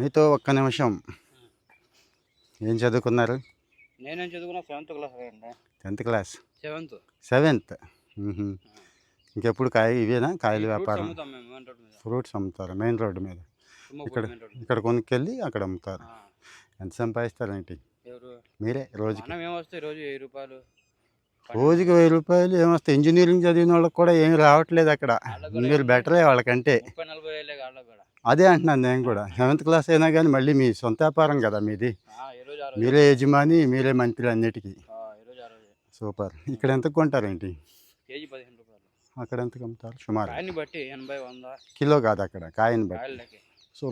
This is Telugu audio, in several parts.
మీతో ఒక్క నిమిషం. ఏం చదువుకున్నారు? నేనేం చదువుకున్నా 7th క్లాస్ అండి. 10th class. 7th. 7th. ఇంకెప్పుడు ఇవేనా కాయలు ఫ్రూట్స్ వ్యాపారం? అమ్ముతాం మేము మెయిన్ రోడ్ మీద. ఫ్రూట్స్ అమ్ముతారు మెయిన్ రోడ్డు మీద. ఇక్కడ మెయిన్ రోడ్ మీద. ఇక్కడ కొనుక్కెళ్ళి అక్కడ అమ్ముతారు. ఎంత సంపాదిస్తారేంటి ఎవరు? మీరే రోజుకి? మనం ఏమొస్తాయి రోజు 1000 రూపాయలు. రోజుకి 1000 రూపాయలు ఏమొస్తాయి? ఇంజనీరింగ్ చదివిన వాళ్ళకి కూడా ఏమి రావట్లేదు అక్కడ. మీరు బెటరే వాళ్ళకంటే. 30-40 ఏళ్ళే వాళ్ళకి కూడా. అదే అంటున్నాను నేను కూడా. 7th క్లాస్ అయినా కానీ మళ్ళీ మీ సొంత వ్యాపారం కదా మీది. ఈ రోజు మీరే యజమాని, మీరే మంత్రి అన్నిటికీ. ఈ రోజు సూపర్. ఇక్కడ ఎంతకు కొంటారేంటి? కేజీ 15 రూపాయలు. అక్కడ ఎంతకు అమ్ముతారు సుమారు? కాయని బట్టి 80, 100. కిలో కాదు అక్కడ, కాయని బట్టి. కాయలకి. సో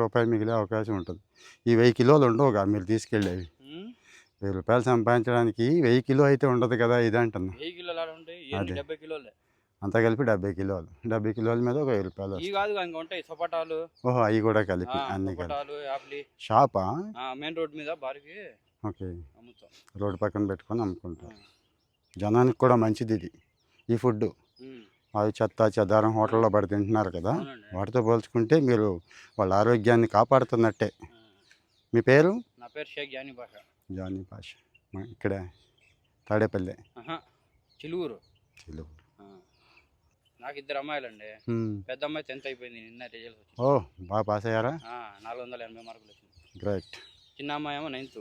రూపాయి మిగిలే అవకాశం ఉంటుంది. ఈ 1000 కిలోలు ఉండవుగా మీరు తీసుకెళ్ళేవి. 1000 రూపాయలు సంపాదించడానికి 1000 కిలో అయితే ఉండదు కదా. ఇది అంటున్నా. 1000 కిలోలు ఆడ ఉంటాయి. 70 కిలోలే. అంతా కలిపి 70 కిలోలు. 70 కిలోల మీద ఒక 1000 రూపాయలు. ఇవి కాదు ఇంకా ఉంటాయి సపోటాలు. ఓహో, అవి కూడా కలిపి అన్ని కలిపి. యాపిల్. షాపా? మెయిన్ రోడ్ మీద బారికి. ఓకే. అమ్ముతాం. రోడ్డు పక్కన పెట్టుకొని అమ్ముకుంటాం. జనానికి కూడా మంచిది ఇది ఈ ఫుడ్. అవి చెత్త చెదారం హోటల్లో పడి తింటున్నారు కదా, వాటితో పోల్చుకుంటే మీరు వాళ్ళ ఆరోగ్యాన్ని కాపాడుతున్నట్టే. మీ పేరు? నా పేరు షేక్ జానీ పాషా. జానీ పాషా. ఇక్కడ తాడేపల్లి. చిలువురు. చిలువురు. నాకు 2 అమ్మాయిలండి. పెద్ద అమ్మాయి 10th అయిపోయింది, నిన్న రిజల్ట్ వచ్చింది. ఓ, బాగా పాస్ అయ్యారా? 480 మార్కులు వచ్చింది. గ్రేట్. చిన్న అమ్మాయి ఏమో 9th.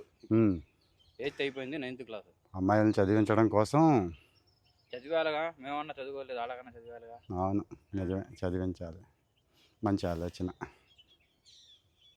8th అయిపోయింది, 9th క్లాస్. అమ్మాయిలను చదివించడం కోసం చదివాలిగా, మేమన్నా చదువుకోలేదు, అలాగన్నా చదివాలిగా. అవును, నిజమే, చదివించాలి. మంచి ఆలోచన.